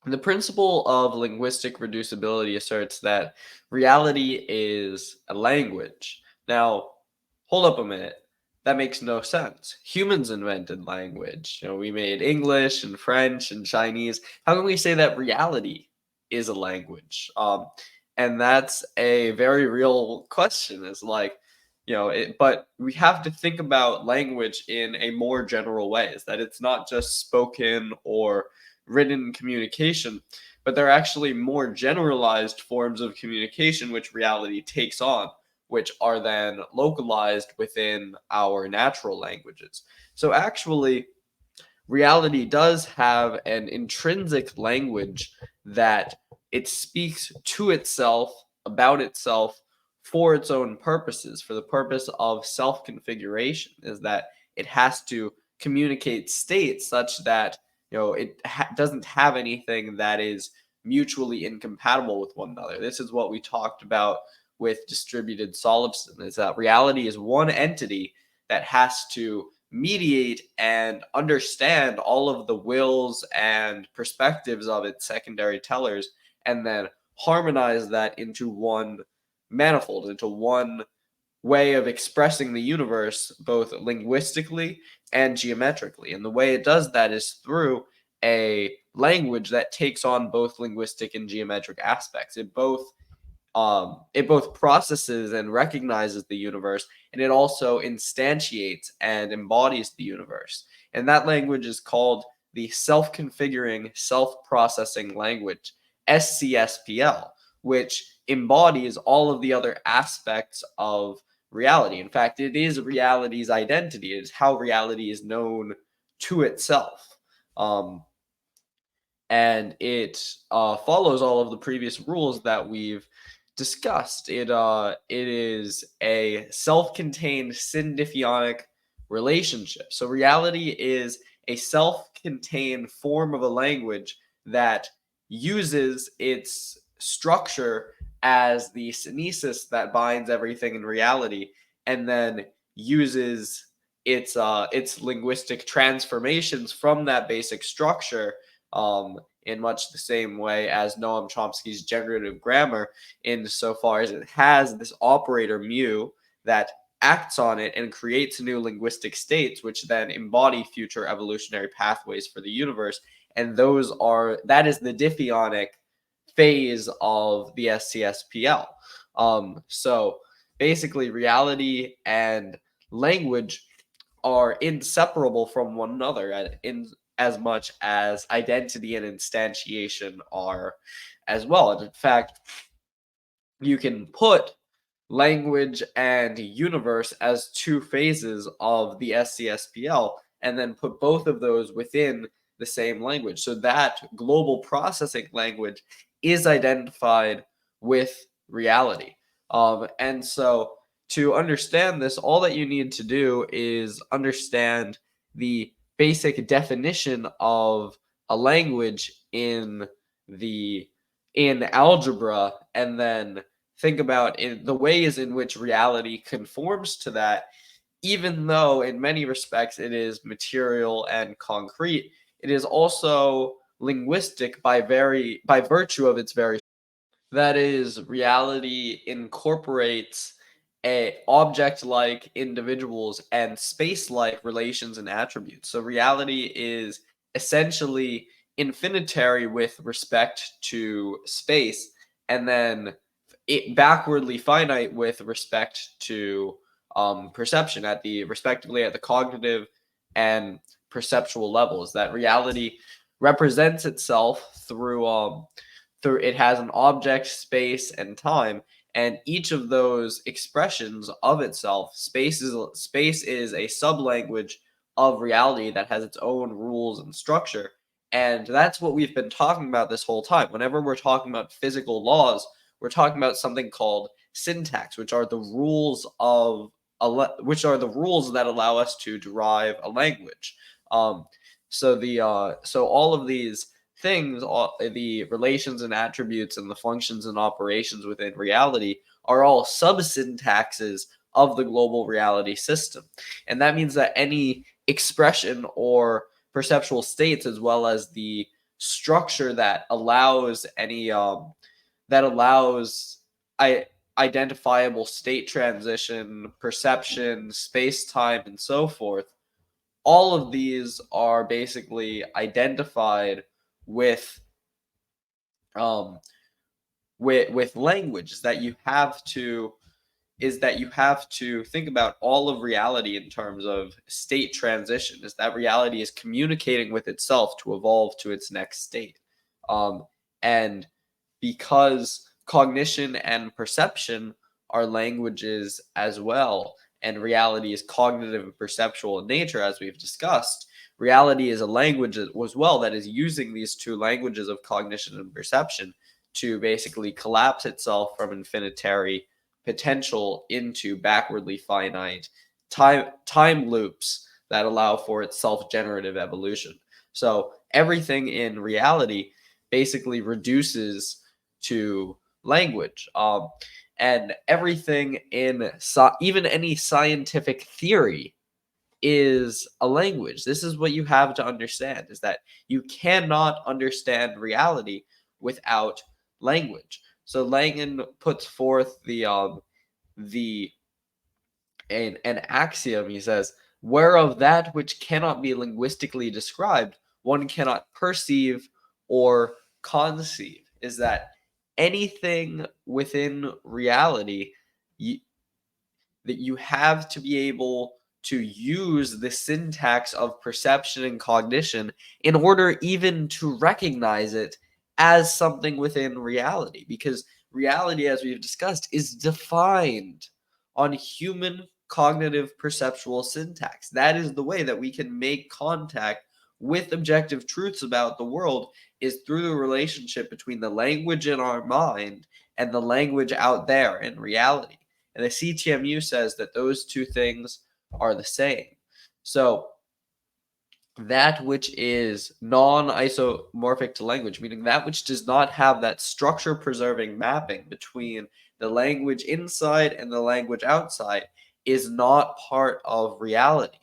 The principle of linguistic reducibility asserts that reality is a language. Now, hold up a minute. That makes no sense. Humans invented language. We made English and French and Chinese. How can we say that reality is a language? And that's a very real question. Is like, but we have to think about language in a more general way. Is that it's not just spoken or written communication, but they're actually more generalized forms of communication which reality takes on, which are then localized within our natural languages. So actually, reality does have an intrinsic language that it speaks to itself, about itself, for its own purposes, for the purpose of self configuration, is that it has to communicate states such that it doesn't have anything that is mutually incompatible with one another. This is what we talked about with distributed solipsism, is that reality is one entity that has to mediate and understand all of the wills and perspectives of its secondary tellers, and then harmonize that into one manifold, into one way of expressing the universe, both linguistically and geometrically. And the way it does that is through a language that takes on both linguistic and geometric aspects. It both processes and recognizes the universe, and it also instantiates and embodies the universe. And that language is called the self-configuring, self-processing language, SCSPL, which embodies all of the other aspects of reality. In fact, it is reality's identity. It is how reality is known to itself. Um, and it follows all of the previous rules that we've discussed. It is a self-contained syndiphonic relationship. So reality is a self-contained form of a language that uses its structure as the synesis that binds everything in reality, and then uses its linguistic transformations from that basic structure, in much the same way as Noam Chomsky's generative grammar, insofar as it has this operator mu that acts on it and creates new linguistic states, which then embody future evolutionary pathways for the universe. And that is the diffionic phase of the SCSPL. So basically, reality and language are inseparable from one another, in as much as identity and instantiation are as well. And in fact, you can put language and universe as two phases of the SCSPL, and then put both of those within the same language. So that global processing language is identified with reality. And so to understand this, all that you need to do is understand the basic definition of a language the in algebra, and then think about the ways in which reality conforms to that, even though in many respects it is material and concrete. It is also linguistic by virtue of its very, that is, reality incorporates a object-like individuals and space-like relations and attributes. So reality is essentially infinitary with respect to space, and then it backwardly finite with respect to perception, at the respectively at the cognitive and perceptual levels. That reality represents itself through it has an object, space, and time, and each of those expressions of itself, space is a sublanguage of reality that has its own rules and structure. And that's what we've been talking about this whole time. Whenever we're talking about physical laws, we're talking about something called syntax, which are the rules that allow us to derive a language. So all of these things, all the relations and attributes and the functions and operations within reality, are all subsyntaxes of the global reality system. And that means that any expression or perceptual states, as well as the structure that allows I identifiable state transition, perception, space-time, and so forth. All of these are basically identified with um, with language that you have to think about all of reality in terms of state transition, is that reality is communicating with itself to evolve to its next state. And because cognition and perception are languages as well, and reality is cognitive and perceptual in nature, as we've discussed, reality is a language as well that is using these two languages of cognition and perception to basically collapse itself from infinitary potential into backwardly finite time loops that allow for its self-generative evolution. So everything in reality basically reduces to language. And everything in even any scientific theory is a language. This is what you have to understand, is that you cannot understand reality without language. So Langen puts forth the an axiom. He says, whereof that which cannot be linguistically described, one cannot perceive or conceive. Is that anything within reality, you, that you have to be able to use the syntax of perception and cognition in order even to recognize it as something within reality, because reality, as we've discussed, is defined on human cognitive perceptual syntax. That is the way that we can make contact with objective truths about the world, is through the relationship between the language in our mind and the language out there in reality. And the CTMU says that those two things are the same. So that which is non-isomorphic to language, meaning that which does not have that structure preserving mapping between the language inside and the language outside, is not part of reality.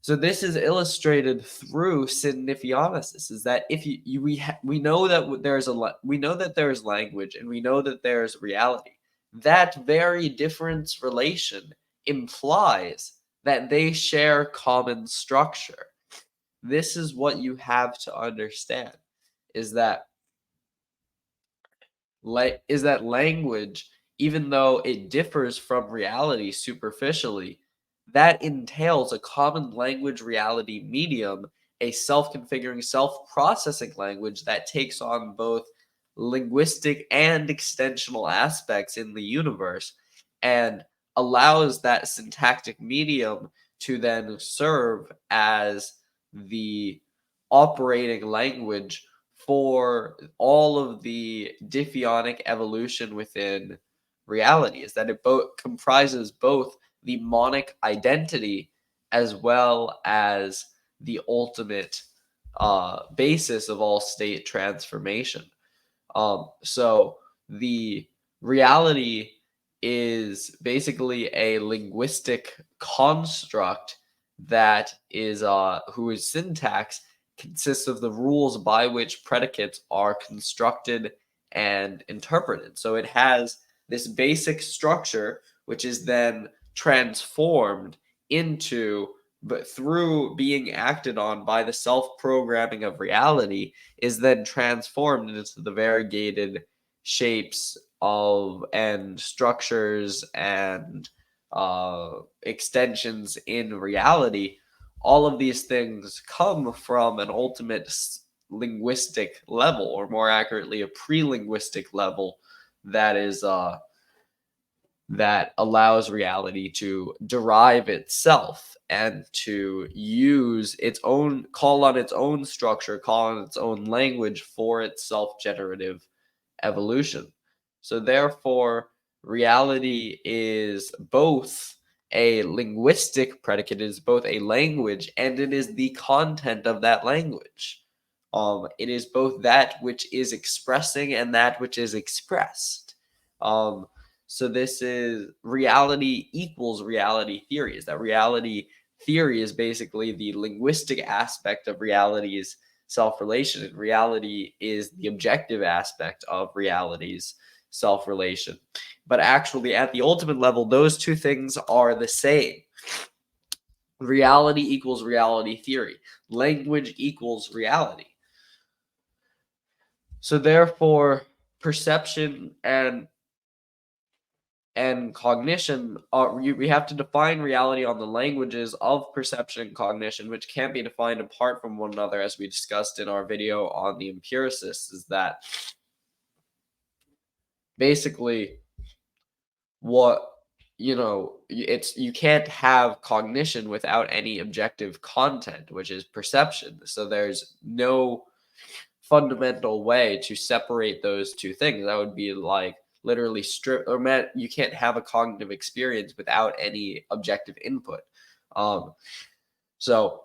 So this is illustrated through significanis, is that if we know that there's language and we know that there's reality. That very difference relation implies that they share common structure. This is what you have to understand, is that language, even though it differs from reality superficially, that entails a common language reality medium, a self-configuring, self-processing language that takes on both linguistic and extensional aspects in the universe, and allows that syntactic medium to then serve as the operating language for all of the diffionic evolution within reality, is that it comprises both the monic identity as well as the ultimate basis of all state transformation. So the reality is basically a linguistic construct that is whose syntax consists of the rules by which predicates are constructed and interpreted. So it has this basic structure, which is then transformed into, but through being acted on by the self-programming of reality, is then transformed into the variegated shapes of and structures and extensions in reality. All of these things come from an ultimate linguistic level, or more accurately, a pre-linguistic level that is that allows reality to derive itself and to use its own, call on its own structure, call on its own language for its self-generative evolution. So therefore, reality is both a linguistic predicate, is both a language, and it is the content of that language. It is both that which is expressing and that which is expressed. So this is reality equals reality theory. Is that reality theory is basically the linguistic aspect of reality's self-relation, and reality is the objective aspect of reality's self-relation. But actually, at the ultimate level, those two things are the same. Reality equals reality theory. Language equals reality. So therefore, perception and cognition we have to define reality on the languages of perception and cognition, which can't be defined apart from one another, as we discussed in our video on the empiricists. Is that basically what you can't have cognition without any objective content, which is perception. So there's no fundamental way to separate those two things. That would be like literally you can't have a cognitive experience without any objective input. So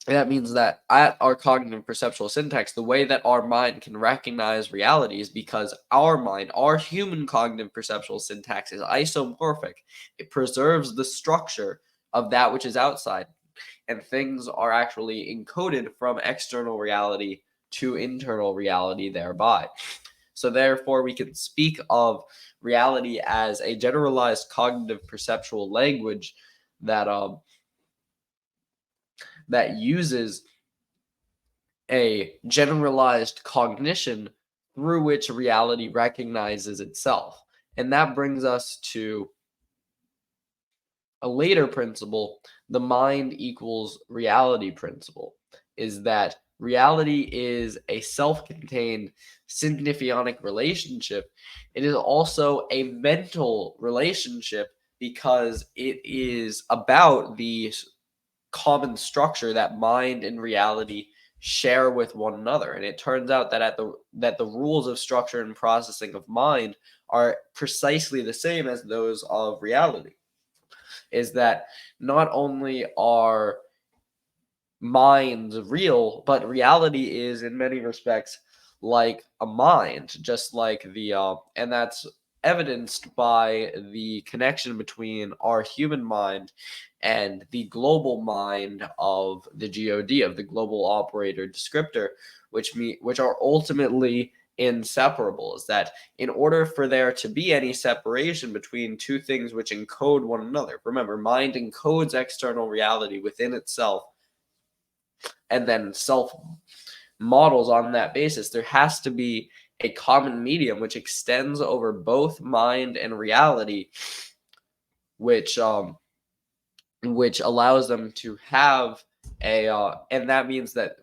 that means that at our cognitive perceptual syntax, the way that our mind can recognize reality is because our human cognitive perceptual syntax is isomorphic. It preserves the structure of that which is outside, and things are actually encoded from external reality to internal reality thereby. So therefore, we can speak of reality as a generalized cognitive perceptual language that that uses a generalized cognition through which reality recognizes itself. And that brings us to a later principle, the mind equals reality principle, is that reality is a self-contained syntophionic relationship. It is also a mental relationship because it is about the common structure that mind and reality share with one another. And it turns out that the rules of structure and processing of mind are precisely the same as those of reality. Is that not only are minds real, but reality is in many respects like a mind, just like and that's evidenced by the connection between our human mind and the global mind of the God, of the global operator descriptor, which are ultimately inseparable. Is that in order for there to be any separation between two things which encode one another, remember, mind encodes external reality within itself and then self models on that basis, there has to be a common medium which extends over both mind and reality, which allows them to have and that means that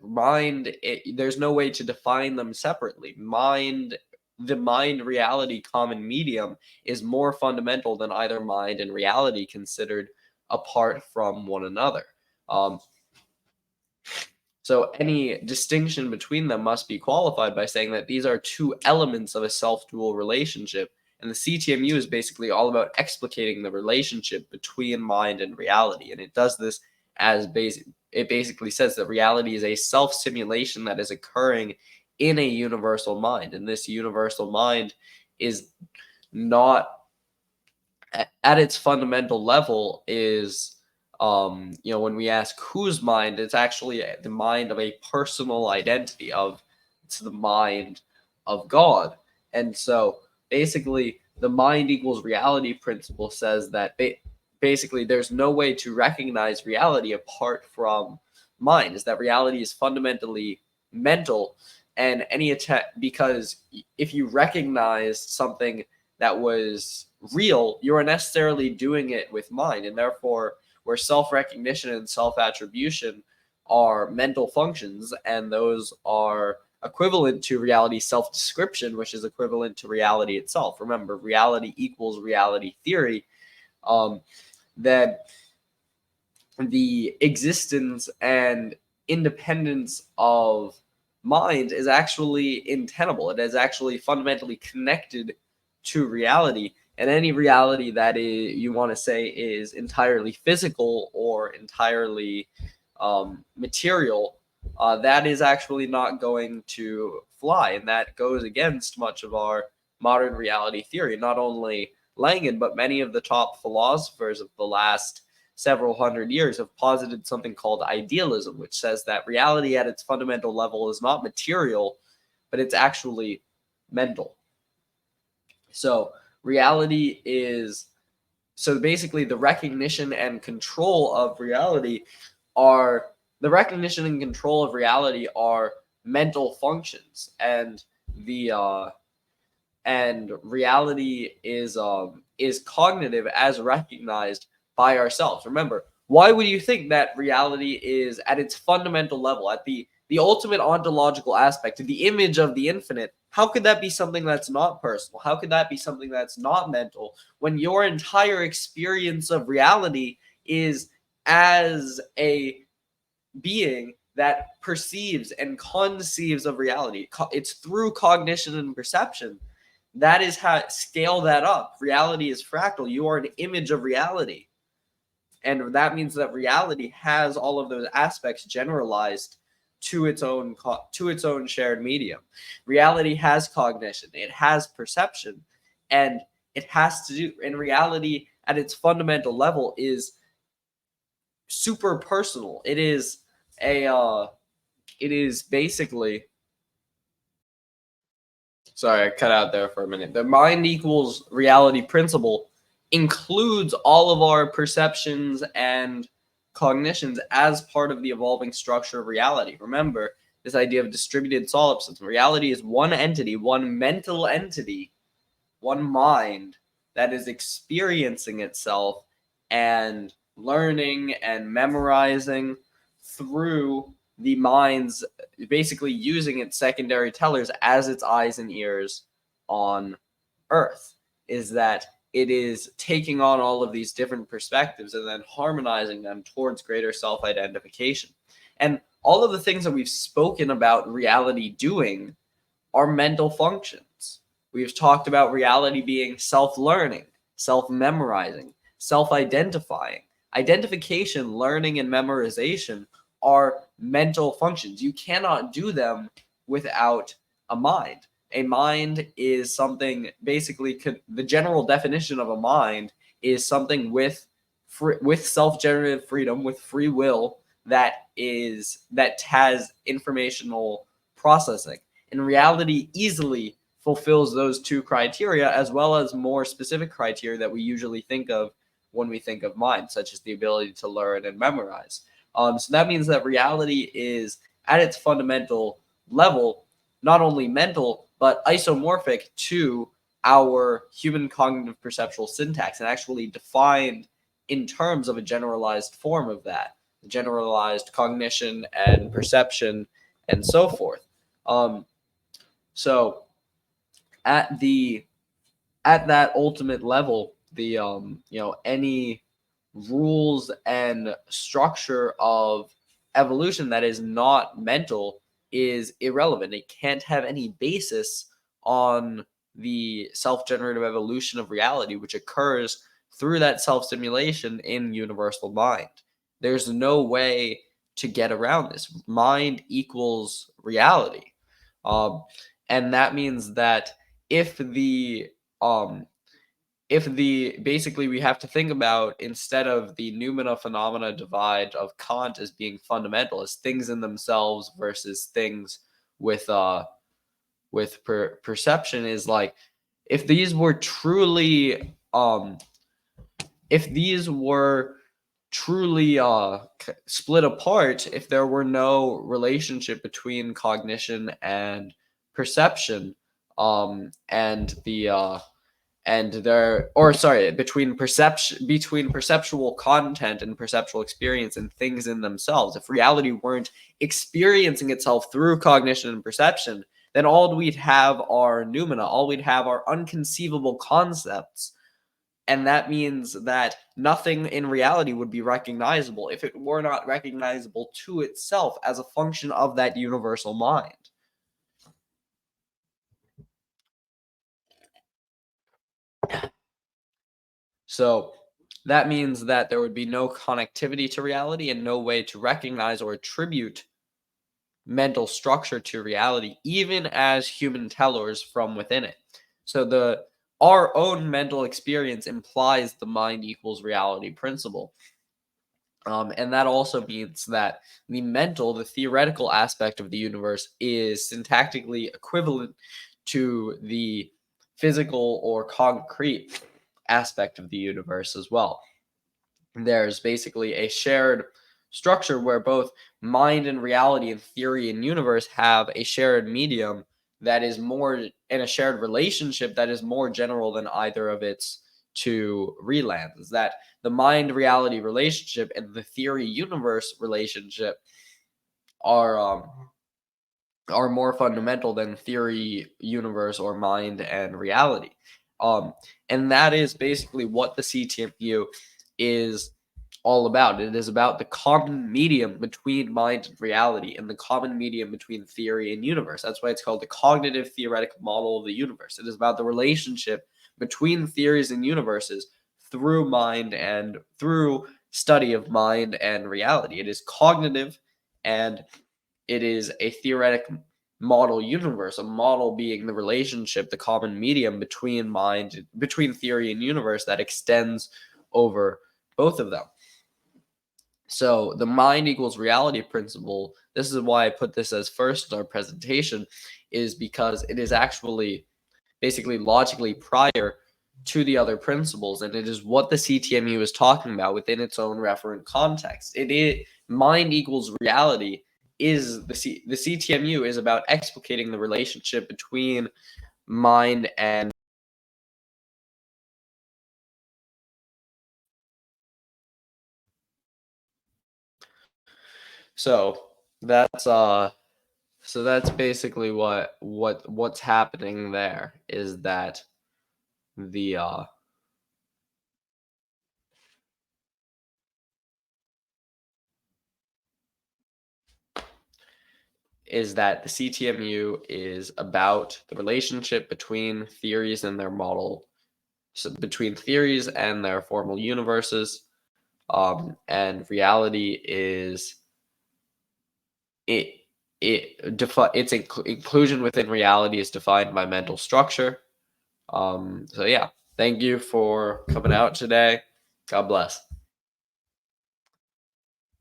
there's no way to define them separately. The mind reality common medium is more fundamental than either mind and reality considered apart from one another. So any distinction between them must be qualified by saying that these are two elements of a self-dual relationship. And the CTMU is basically all about explicating the relationship between mind and reality. And it does this it basically says that reality is a self-simulation that is occurring in a universal mind. And this universal mind is not, at its fundamental level, is when we ask whose mind, it's actually the mind of a personal identity it's the mind of God. And so basically the mind equals reality principle says that basically there's no way to recognize reality apart from mind, is that reality is fundamentally mental. And because if you recognize something that was real, you are necessarily doing it with mind, and therefore where self-recognition and self-attribution are mental functions, and those are equivalent to reality self-description, which is equivalent to reality itself. Remember, reality equals reality theory. Then the existence and independence of mind is actually untenable. It is actually fundamentally connected to reality. And any reality that you want to say is entirely physical or entirely material, that is actually not going to fly. And that goes against much of our modern reality theory. Not only Langen, but many of the top philosophers of the last several hundred years have posited something called idealism, which says that reality at its fundamental level is not material, but it's actually mental. So reality is so basically the recognition and control of reality are mental functions, and the and reality is cognitive as recognized by ourselves. Remember, why would you think that reality is at its fundamental level, at the ultimate ontological aspect, the image of the infinite? How could that be something that's not personal? How could that be something that's not mental when your entire experience of reality is as a being that perceives and conceives of reality? It's through cognition and perception. That is how scale that up. Reality is fractal. You are an image of reality. And that means that reality has all of those aspects generalized to its own shared medium. Reality has cognition, it has perception, and it has to do. And reality at its fundamental level is super personal. It is basically. Sorry, I cut out there for a minute. The mind equals reality principle includes all of our perceptions and cognitions as part of the evolving structure of reality. Remember this idea of distributed solipsism. Reality is one entity, one mental entity, one mind that is experiencing itself and learning and memorizing through the mind's basically using its secondary tellers as its eyes and ears on earth. Is that it is taking on all of these different perspectives and then harmonizing them towards greater self-identification. And all of the things that we've spoken about reality doing are mental functions. We've talked about reality being self-learning, self-memorizing, self-identifying. Identification, learning, and memorization are mental functions. You cannot do them without a mind. A mind is something, basically, the general definition of a mind is something with self-generative freedom, with free will, that has informational processing. And reality easily fulfills those two criteria, as well as more specific criteria that we usually think of when we think of mind, such as the ability to learn and memorize. So that means that reality is, at its fundamental level, not only mental, but isomorphic to our human cognitive perceptual syntax, and actually defined in terms of a generalized form of that, generalized cognition and perception and so forth. So at that ultimate level, the any rules and structure of evolution that is not mental is irrelevant. It can't have any basis on the self-generative evolution of reality, which occurs through that self-stimulation in universal mind. There's no way to get around this. Mind equals reality. And that means that if the basically we have to think about, instead of the noumena phenomena divide of Kant as being fundamental, as things in themselves versus things with perception, is like, if these were truly split apart, if there were no relationship between cognition and perception, between perceptual content and perceptual experience and things in themselves, if reality weren't experiencing itself through cognition and perception, then all we'd have are noumena, all we'd have are unconceivable concepts. And that means that nothing in reality would be recognizable if it were not recognizable to itself as a function of that universal mind. So that means that there would be no connectivity to reality and no way to recognize or attribute mental structure to reality, even as human tellers from within it. So our own mental experience implies the mind equals reality principle. And that also means that the theoretical aspect of the universe is syntactically equivalent to the physical or concrete aspect of the universe as well. There's basically a shared structure where both mind and reality and theory and universe have a shared medium that is more in a shared relationship that is more general than either of its two relands. That the mind reality relationship and the theory universe relationship are are more fundamental than theory, universe, or mind and reality. Um, and that is basically what the CTMU is all about. It is about the common medium between mind and reality and the common medium between theory and universe. That's why it's called the cognitive theoretical model of the universe. It is about the relationship between theories and universes through mind and through study of mind and reality. It is cognitive and it is a theoretic model universe, a model being the relationship, the common medium between theory and universe that extends over both of them. So the mind equals reality principle, this is why I put this as first in our presentation, is because it is actually basically logically prior to the other principles, and it is what the CTMU is talking about within its own referent context. It is mind equals reality is the CTMU is about explicating the relationship between mind and so that's basically what's happening there is that the the CTMU is about the relationship between theories and their model, so between theories and their formal universes, and reality is it its inclusion within reality is defined by mental structure. So yeah, thank you for coming out today. God bless.